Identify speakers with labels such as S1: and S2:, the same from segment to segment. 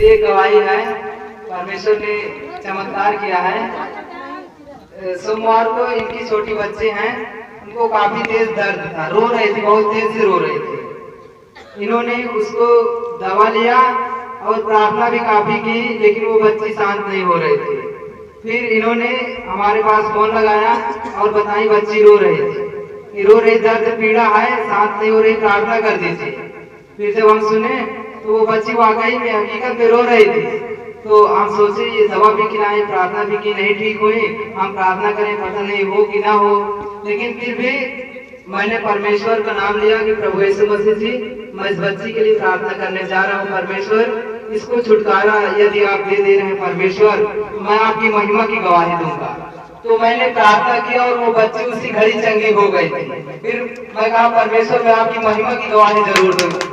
S1: मेरी एक गवाही है, परमेश्वर ने चमत्कार किया है। सोमवार को इनकी छोटी बच्चे हैं, उनको काफी तेज दर्द था, रो रही थी, बहुत तेज से रो रही थी। इन्होंने उसको दवा लिया और प्रार्थना भी काफी की, लेकिन वो बच्ची शांत नहीं हो रही थी। फिर इन्होंने हमारे पास फोन लगाया और बताई बच्ची रो रही थी, रो रही, दर्द पीड़ा है, शांत नहीं हो रही, प्रार्थना कर दीजिए। फिर जब हम सुने तो वो बच्ची वाकई में हकीकत में रो रही थी। तो हम सोचे ये दवा भी खिलाएं, प्रार्थना भी की, नहीं ठीक हुई, हम प्रार्थना करें, पता नहीं हो कि ना हो। लेकिन फिर भी मैंने परमेश्वर का नाम लिया कि प्रभु यीशु मसीह जी, मैं इस बच्ची के लिए प्रार्थना करने जा रहा हूँ। परमेश्वर, इसको छुटकारा यदि आप दे दे रहे हैं परमेश्वर, तो मैं आपकी महिमा की गवाही दूंगा। तो मैंने प्रार्थना किया और वो बच्ची उसी घड़ी चंगी हो गई थी। फिर मैं कहा परमेश्वर, मैं आपकी महिमा की गवाही जरूर दूंगा।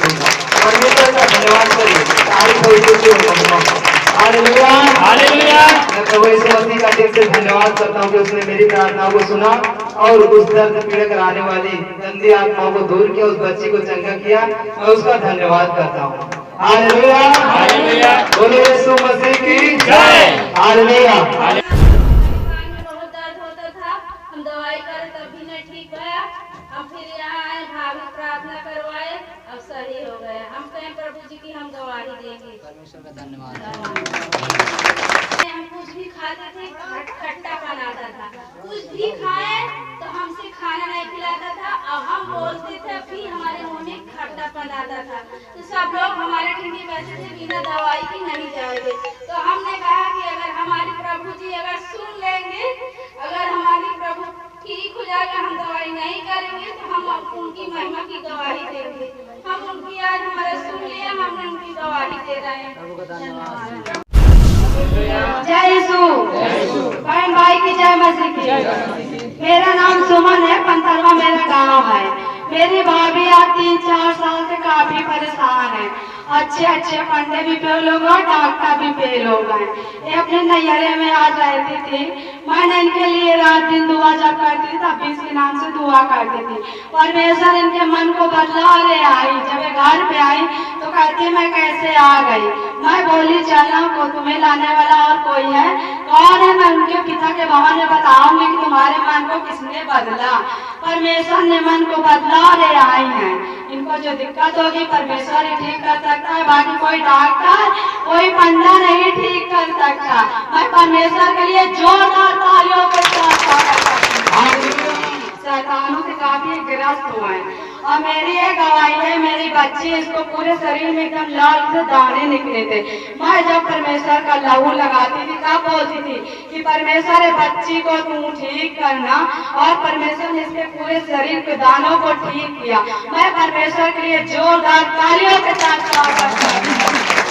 S1: परमेश्वर का धन्यवाद करिए, तारीफ हो महिमा। Hallelujah, hallelujah. मैं प्रभु यीशु मसीह का दिल से धन्यवाद करता हूँ कि उसने मेरी प्रार्थना को सुना और उस दर्द पीड़ा कराने वाली गंदी आत्माओं को दूर किया, उस बच्ची को चंगा किया। मैं उसका धन्यवाद करता हूँ। Hallelujah, hallelujah. बोलो यीशु मसीह की जय। हालेलुया।
S2: बहुत दर्द होता था, हम दवाई करे तब भी नहीं ठीक हुआ। हम फिर यहाँ आए, भाभी प्रार्थना करवाए, अब सही हो गया। हम कहें प्रभु जी की हम गवाही देंगे।
S3: परमेश्वर का धन्यवाद।
S2: हम कुछ भी खाते थे, खट्टा बनाता था, कुछ भी खाए तो हमसे खाना नहीं खिलाता था, और हम बोलते थे फिर हमारे मुंह में खट्टा बनाता था। तो सब लोग हमारे ठिंडी बैठे थे, बिना दवाई की नहीं जाएंगे। तो हमने कहा कि अगर हमारे प्रभु जी अगर सुन लेंगे, अगर हमारे प्रभु ठीक हो जाएगा, हम दवाई नहीं करेंगे, तो हम उनकी महिमा की गवाही देंगे। हम उनकी आज हमारे सुन लिया, हम उनकी गवाही दे रहे हैं।
S4: जय यीशु, बहन भाई की जय मसीह की। मेरा नाम सुमन है, पंतरवा मेरा गांव है। मेरी भाभी आज 3-4 साल से काफी परेशान है। अच्छे पंडे भी फेल हो गए, डॉक्टर भी फेल हो गए। ये अपने नैहरे में आज रहती थी। मैंने इनके लिए रात दिन दुआ जब करती थी, तब भी इसके नाम से दुआ करती थी। परमेश्वर इनके मन को बदला और ये आई। जब ये घर पे आई तो कहती मैं कैसे आ गई। मैं बोली चलना को तुम्हें लाने वाला और कोई है, कौन है? मैं उनके पिता के भवन में बताऊंगी कि तुम्हारे मन को किसने बदला। परमेश्वर ने मन को बदला और ये आई है। इनको जो दिक्कत होगी परमेश्वर ही ठीक कर सकता है, बाकी कोई डॉक्टर कोई पंडा नहीं ठीक कर सकता। मैं परमेश्वर के लिए जोरदार तालियों के साथ शैतानों से काफी ग्रस्त हुआ है। और मेरी एक गवाही है, मेरी बच्ची, इसको पूरे शरीर में एकदम लाल से दाने निकले थे। मैं जब परमेश्वर का लहू लगाती थी तब बोलती थी कि परमेश्वर बच्ची को तू ठीक करना, और परमेश्वर ने इसके पूरे शरीर के दानों को ठीक किया। मैं परमेश्वर के लिए जोरदार तालियों के साथ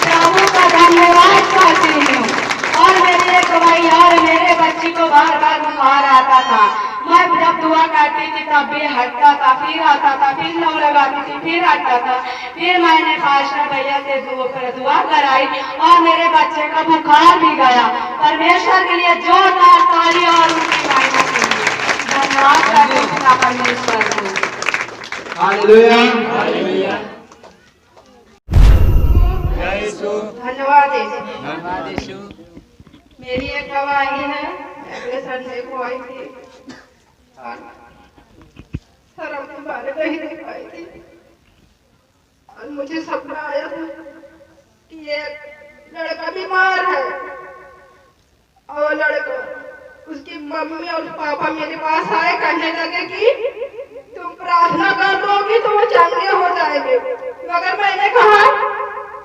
S4: प्रभु का धन्यवाद करती हूँ। और मेरी एक गवाही और, मेरे बच्ची को बार बार बुखार आता था। मैं जब दुआ करती थी तब भी हटता था, फिर आता था, फिर लौ लगाती थी, फिर हटता था। फिर मैंने पास्टर भैया से दुआ कराई और मेरे बच्चे का बुखार भी गया। परमेश्वर के लिए जोरदार ताली और उनकी महिमा के लिए धन्यवाद करते हैं परमेश्वर को।
S1: Hallelujah, hallelujah.
S4: धन्यवाद
S3: यीशु।
S4: मेरी एक गवाही है, अगले संडे को आई थी सर अपने बारे में ही देख पाई थी, और मुझे सपना आया था कि ये लड़का बीमार है, और लड़का, उसकी मम्मी और पापा मेरे पास आए, कहने लगे कि तुम प्रार्थना कर दोगी तो वो चंगे हो जाएंगे। मगर मैंने कहा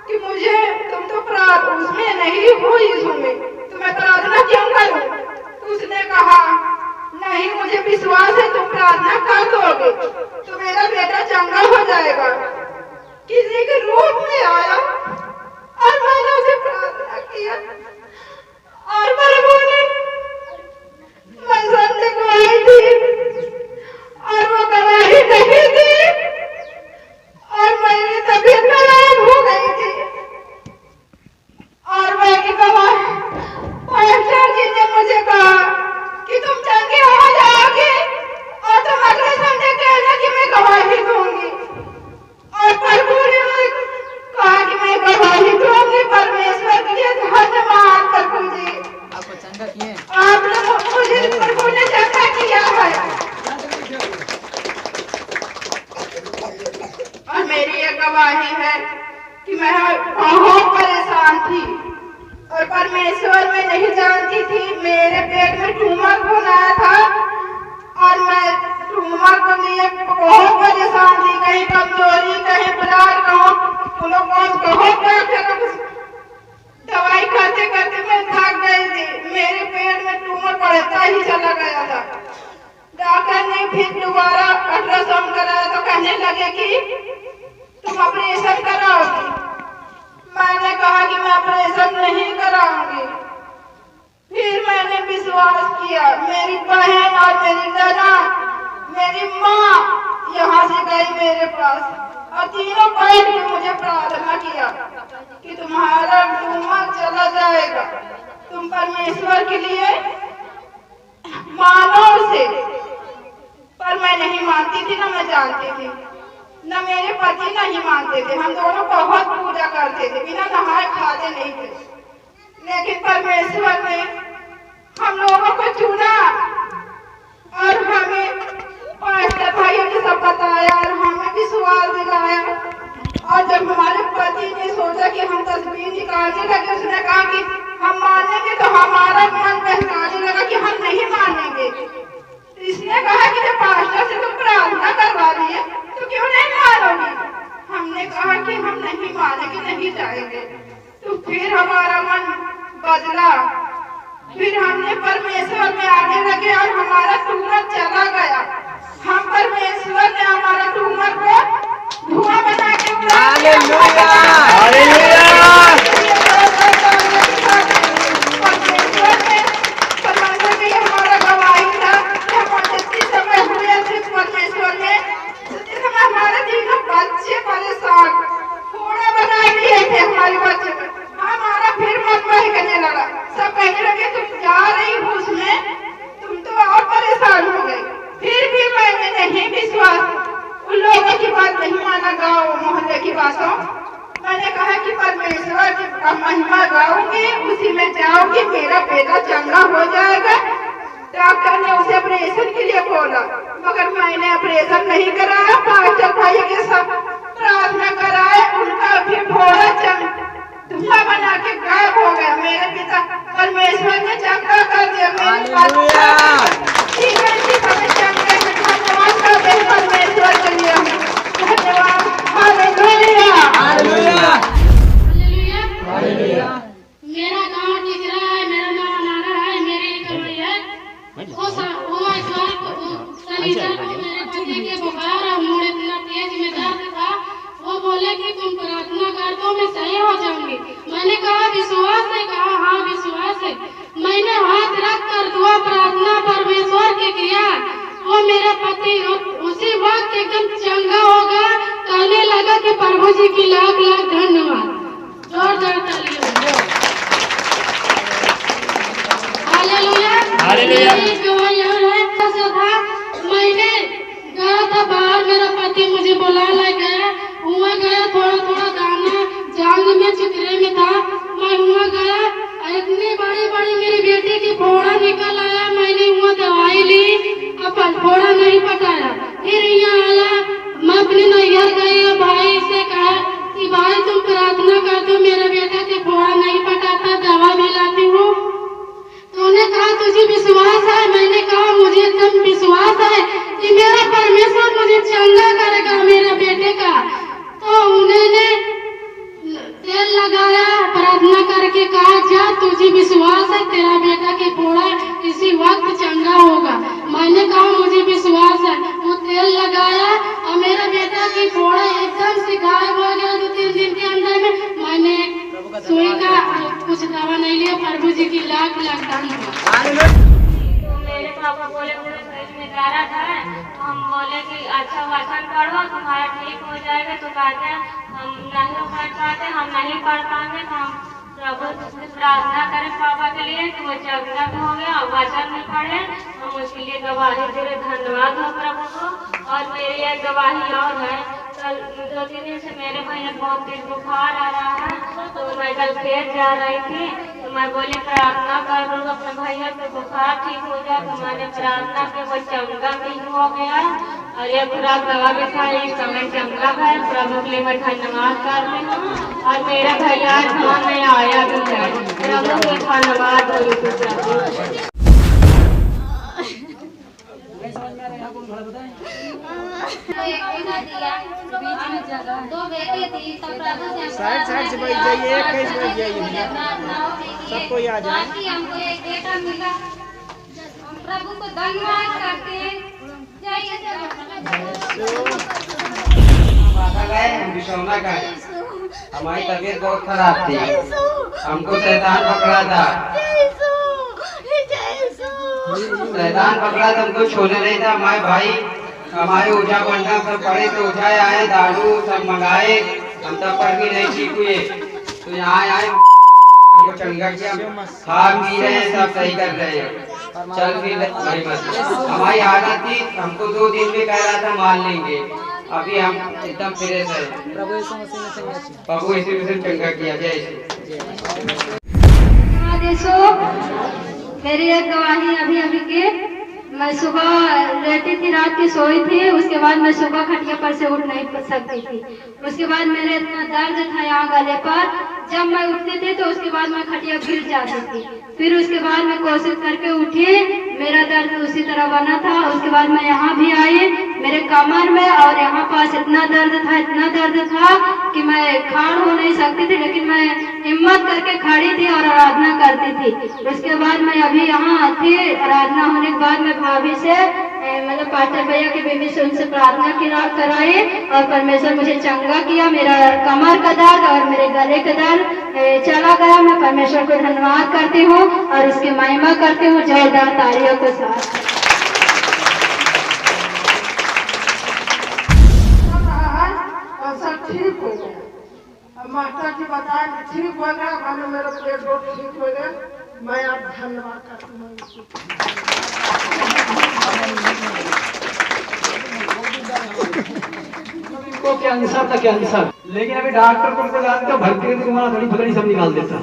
S4: कि मुझे, तुम तो उसमें नहीं हो, यीशु में, तो मैं प्रार्थना क्यों करूं? तो उसने कहा नहीं, मुझे विश्वास है तुम प्रार्थना कर दोगे तो मेरा बेटा चंगा हो जाएगा। किसी के रूप में आया और मैंने उसे प्रार्थना किया, और प्रभु ने, मैं संडे को आई थी और वो गवाही नहीं दी, और मेरी तबीयत खराब हो कि मैं बहुत परेशान थी और परमेश्वर मैं नहीं जानती थी मेरे पेट में ट्यूमर बन आया था और मैं ट्यूमर को लिए बहुत परेशान थी, कहीं कमजोरी कहीं ब्लड दवाई खाते खाते मैं थक गई थी, मेरे पेट में ट्यूमर बढ़ता ही चला गया था। डॉक्टर ने फिर दोबारा अल्ट्रासाउंड कराया तो कहने लगे कि तुम ऑपरेशन कराओगी। मैंने कहा कि मैं ऑपरेशन नहीं कराऊंगी। फिर मैंने विश्वास किया, मेरी बहन और मेरी ननद, मेरी माँ यहाँ से गई मेरे पास और तीनों बैठ के मुझे प्रार्थना किया कि तुम्हारा ट्यूमर चला जाएगा। तुम परमेश्वर के लिए मानो उसे। पर मैं नहीं मानती थी, ना मैं जानती थी, न मेरे पति नहीं मानते थे। हम दोनों बहुत पूजा करते थे, बिना नहाए खाते नहीं थे। लेकिन परमेश्वर ने हम लोगों को चुना और हमें पास्टर भाइयों ने सब बताया और हमें विश्वास दिलाया। और जब हमारे पति ने सोचा कि हम तस्वीर निकालने लगे, उसने कहा कि हम मानेंगे, तो हमारा मन बहकाने लगा कि हम नहीं मानेंगे। इसने कहा कि जब पास्टर से तुम प्रार्थना करवा लिए तो क्यों नहीं मानोगी। हमने कहा कि हम नहीं मानेंगे, नहीं जाएंगे। तो फिर हमारा मन बदला, फिर हमने परमेश्वर में आने लगे और हमारा ट्यूमर चला गया। हम परमेश्वर ने हमारा ट्यूमर को धुआं बना के बच्चे परेशान थोड़ा बना दिए थे हमारे बच्चे को। हमारा फिर मन बहकने लगा, सब कहने लगे तुम जा रही हो उसमें, तुम तो और परेशान हो गए। फिर भी मैंने नहीं विश्वास, उन लोगों की बात नहीं माना, गाँव मोहल्ले की बातों। मैंने कहा कि परमेश्वर की महिमा गाऊंगी, उसी में जाऊंगी, मेरा बेटा चंगा हो जाएगा। डॉक्टर ने उसे ऑपरेशन के लिए बोला, मगर मैंने ऑपरेशन नहीं कराया। पास्टर भाई के साथ प्रार्थना कराए, उनका भी भोला धुआं बना के गायब हो गया। मेरे पिता परमेश्वर ने चंगा कर दिया। परमेश्वर के लिए धन्यवाद।
S2: मेरा गांव टिकरा है, मेरा नाम अनारा है, मेरी कमाई है। शनिचर को मेरे पति के बुखार और मुड़ इतना तेज में दर्द था। वो बोले कि तुम प्रार्थना कर दो, मैं सही हो जाऊंगी। मैंने कहा विश्वास है, कहा हाँ विश्वास है। मैंने हाथ रख कर दुआ प्रार्थना परमेश्वर की किया। वो मेरा पति उसी वक्त एकदम चंगा होगा, कहने लगा कि प्रभु जी की लाख लाख धन्यवाद। जोरदार तालियां। मैंने गया था बाहर, मेरा पति मुझे बुला ले गया। वहाँ गया, थोड़ा थोड़ा दाना जांग में चितरे में था। मैं वहाँ गया, इतनी बड़ी बड़ी मेरी बेटी की फोड़ा निकल आया। मैंने वहाँ दवाई ली, अब फोड़ा नहीं पटाया। फिर यहाँ आया, मैं अपने नैहर गई, भाई से कहा कि भाई तुम प्रार्थना कर दो, मेरे बेटा के फोड़ा नहीं पटाता, दवा भी लाती हूँ। तो उन्हें कहा तुझे विश्वास है? मैंने कहा मुझे एकदम विश्वास है कि मेरा परमेश्वर मुझे चंगा करेगा मेरे बेटे का। तो उन्होंने तेल लगाया, प्रार्थना करके कहा जा तुझे विश्वास है, तेरा बेटा के फोड़ा इसी वक्त चंगा होगा। मैंने कहा मुझे विश्वास है। वो तेल लगाया और मेरा बेटा की फोड़ा एकदम से गायब हो गया 2-3 दिन के अंदर में। मैंने सुई का कुछ दवा नहीं लिया। प्रभु जी की लाख लाख धन्यवाद।
S5: तो मेरे पापा बोले मुझे पेट में दर्द है, तो हम बोले कि अच्छा वचन पढ़ो तुम्हारा ठीक हो जाएगा। तो कहते हैं हम नहीं पढ़ पाते, हम नहीं पढ़ पाएंगे, तो हम प्रभु से प्रार्थना करें पापा के लिए कि वो चंगा हो गया। वचन में पढ़े, हम उसके लिए गवाही दे रहे। धन्यवाद हो प्रभु को। और मेरी एक गवाही और है, कल 2-3 दिन से मेरे भैया बहुत तेज बुखार आ रहा है। तो मैं कल खेत जा रही थी, तो मैं बोली प्रार्थना कर दूँ अपने भैया के बुखार ठीक हो जाए। तो मैंने प्रार्थना की, वो चंगा भी हो गया। और ये खुराक दवा भी था, इस समय चंगा है। प्रभु के लिए मैं धन्यवाद करती हूँ। और मेरा भैया धाम में आया भी है, प्रभु के धन्यवाद हो प्रभु।
S2: दो बेटे थी तो प्रभु से
S6: साइड से बैठ जाइए, एक कैसे बैठ जाइए, सबको आ जाए।
S2: हमको एक बेटा मिला, हम प्रभु को धन्यवाद करते हैं।
S1: गए हम बिशौना गए, हमारी तबीयत बहुत खराब थी, हमको शैतान पकड़ा था। शैतान पकड़ा था, हमको छोड़ने नहीं था। हमारे भाई हमारे ओझा पंडा सब पड़े तो ओझा आए, दारू सब मंगाए, हम तब पर भी नहीं ठीक हुए। तो यहाँ आए, हमको चंगा किया, खा पी रहे हैं, सब सही कर रहे हैं, चल फिर वही मत। हमारी हालत थी, हमको 2 दिन में कह रहा था मान लेंगे, अभी हम एकदम फ्रेश है।
S6: प्रभु यीशु मसीह ने चंगा किया।
S1: प्रभु यीशु मसीह ने चंगा किया। जय
S4: यीशु। मेरी एक गवाही अभी की, मैं सुबह लेटी थी, रात की सोई थी, उसके बाद मैं सुबह खटिया पर से उठ नहीं सकती थी। उसके बाद मेरे इतना दर्द था यहाँ गले पर, जब मैं उठती थी तो उसके बाद मैं खटिया गिर जाती थी। फिर उसके बाद मैं कोशिश करके उठी, मेरा दर्द उसी तरह बना था। उसके बाद मैं यहाँ भी आई, मेरे कमर में और यहाँ पास इतना दर्द था कि मैं खड़ा हो नहीं सकती थी, लेकिन मैं हिम्मत करके खड़ी थी और आराधना करती थी। उसके बाद मैं अभी यहाँ आती, आराधना होने के बाद मैं भाभी से मतलब पास्टर भैया की बीवी से उनसे प्रार्थना कराई और परमेश्वर मुझे चंगा किया। मेरा कमर का दर्द और मेरे गले का दर्द चला गया। मैं परमेश्वर को धन्यवाद करती हूँ और उसकी महिमा करती हूँ जोरदार तालियों के साथ।
S7: सब ठीक हो गया, अब मास्टर जी बताया कि ठीक हो गया, मैंने मेरा पेट बहुत ठीक हो गया। मैं आप धन्यवाद करती हूँ।
S8: को कैंसर था, कैंसर, लेकिन अभी डॉक्टर को जानते भर्ती करके तुम्हारा धड़ी फकड़ी सब निकाल देता।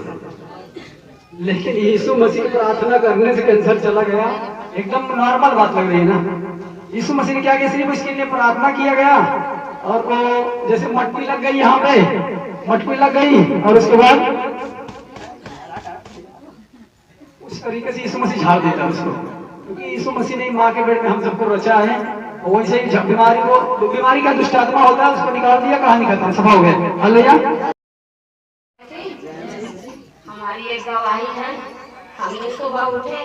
S8: लेकिन यीशु मसीह की प्रार्थना करने से कैंसर चला गया, एकदम नॉर्मल बात लग रही है ना। यीशु मसीह ने क्या किया, सिर्फ इसके लिए प्रार्थना किया गया और वो जैसे मटकी लग गई, यहाँ पे मटकी लग गई और उसके बाद उस तरीके से यीशु मसीह झाड़ देता उसको, क्योंकि यीशु मसीह ने माँ के पेट में हम सबको रचा है। और वैसे ही बीमारी का दुष्ट आत्मा होता है, उसको निकाल दिया, कहानी खत्म, सफा हो गया। हालेलुया।
S2: हमारी एक गवाही है, हमने सुबह उठे,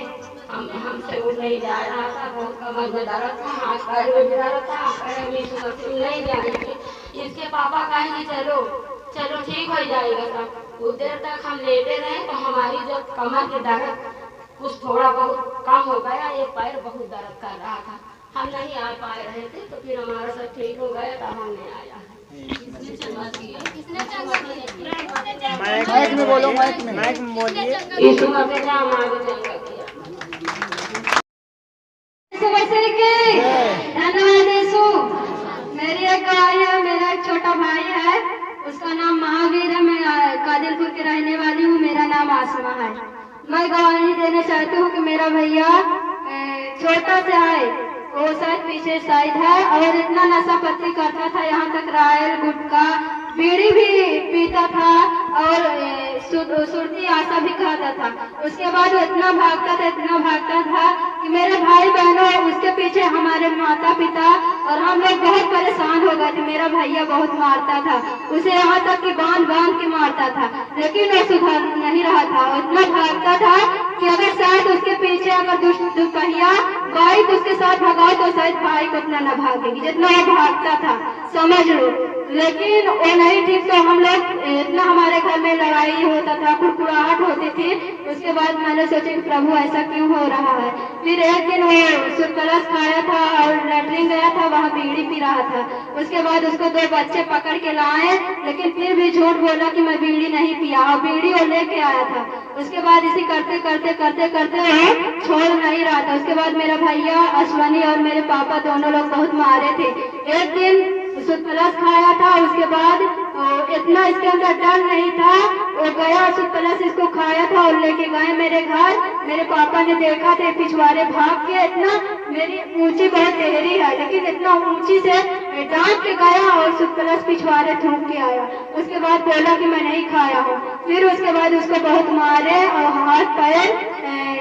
S2: हमसे उठ नहीं जा रहा था, बहुत कमर में दर्द था, हाथ पैर में भी दर्द था, पैर में नहीं जा रही थी। इसके पापा कहेंगे चलो चलो ठीक हो जाएगा सब। कुछ देर तक हम लेटे रहे तो हमारी जो कमर के दर्द कुछ थोड़ा बहुत कम हो गया, एक पैर बहुत दर्द कर रहा था, हम नहीं आ पा रहे थे, तो फिर हमारा सब ठीक हो गया, तब हमने आया।
S6: माइक में बोलो, माइक में बोलिए।
S2: यीशु मसीह ने हमारा चंगा किया।
S4: धन्यवाद यीशु। मेरी एक गवाही है, मेरा एक छोटा भाई है, उसका नाम महावीर है, मैं कादिलपुर की रहने वाली हूँ, मेरा नाम आसमा है। मैं गवाही देना चाहती हूँ कि मेरा भैया छोटा सा है, वो शायद पीछे साइड है और इतना नशा पत्ती करता था, यहाँ तक रायल गुटखा बीड़ी भी पीता था और सुरती आशा भी खाता था। उसके बाद वो इतना भागता था कि मेरे भाई बहनों उसके पीछे हमारे माता पिता और हम लोग बहुत परेशान हो गए थे। मेरा भैया बहुत मारता था उसे, यहाँ तक कि बांध के मारता था, लेकिन वो सुधर नहीं रहा था। वो इतना भागता था कि अगर शायद उसके पीछे अगर दुपहिया बाइक उसके साथ भगाओ तो शायद बाइक उतना न भागेगी जितना वो भागता था, समझ लो। लेकिन वो नहीं ठीक, तो हम लोग इतना हमारे घर में लड़ाई होता था, कुड़कुड़ाहट होती थी। उसके बाद मैंने सोचा कि प्रभु ऐसा क्यों हो रहा है। फिर एक दिन वो सुरकलस खाया था और लैट्रिन गया था, वहाँ बीड़ी पी रहा था। उसके बाद उसको 2 बच्चे पकड़ के लाए, लेकिन फिर भी झूठ बोला कि मैं बीड़ी नहीं पिया, और बीड़ी वो लेके आया था। उसके बाद इसी करते छोड़ नहीं रहा था। उसके बाद मेरा भैया अश्वनी और मेरे पापा दोनों लोग बहुत मारे थे। एक दिन सुरकलस खाया था, उसके बाद इतना इसके अंदर डर नहीं था, वो गया प्लस इसको खाया था और लेके गए मेरे घर। मेरे पापा ने देखा थे पिछवाड़े भाग के, इतना मेरी ऊंची बहुत गहरी है लेकिन इतना ऊंची से डांट के गया और प्लस पिछवाड़े थूक के आया। उसके बाद बोला कि मैं नहीं खाया हूँ। फिर उसके बाद उसको बहुत मारे और हाथ पैर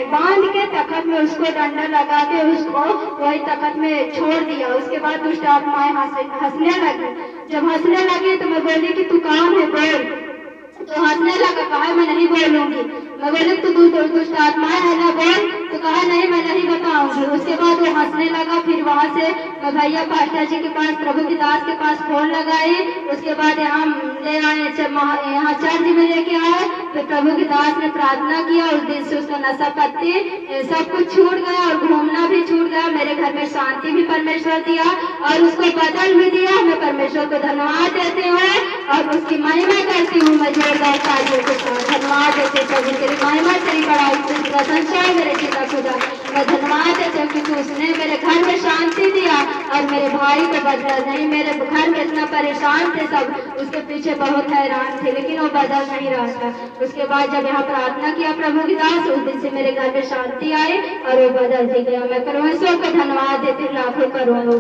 S4: बांध के तखत में उसको डंडा लगा के उसको वही तखत में छोड़ दिया। उसके बाद दुष्ट आत्माएं हंसने लगी। जब हंसने लगी तो मैं बोली कि तू कौन है बोल, तो हंसने लगा, कहा मैं नहीं बोलूंगी। मैं बोली तू दुष्ट आत्माएं है ना बोल, तो कहा नहीं मैं नहीं बताऊंगी। उसके बाद वो हंसने लगा। फिर वहाँ से मैं भैया पास्टर जी के पास, प्रभु की दास के पास फोन लगाई। उसके बाद यहाँ ले आए, यहाँ चर्च में लेके आए। फिर प्रभु की दास ने प्रार्थना किया। उस दिन से उसका नशा पत्ती सब कुछ छूट गया और घूमना भी छूट गया। मेरे घर में शांति भी परमेश्वर दिया और उसको बदल भी दिया। मैं परमेश्वर को धन्यवाद देती हूँ और उसकी महिमा करती हूँ। मैं जोरदार तालियों के साथ धन्यवाद देते प्रभु, तेरी महिमा तेरी बड़ाई तेरी प्रशंसा है मेरे पिता खुदा। मैं धन्यवाद देती हूँ क्योंकि उसने मेरे घर में शांति दिया और मेरे भाई को बदला नहीं। मेरे घर में इतना परेशान थे सब, उसके पीछे बहुत हैरान थे लेकिन वो बदल नहीं रहा था। उसके बाद जब यहाँ प्रार्थना किया प्रभु की दास, उस दिन से मेरे घर में शांति आई और वो बदल भी गया। मैं परमेश्वर को धन्यवाद देती हूँ लाखों करोड़ों।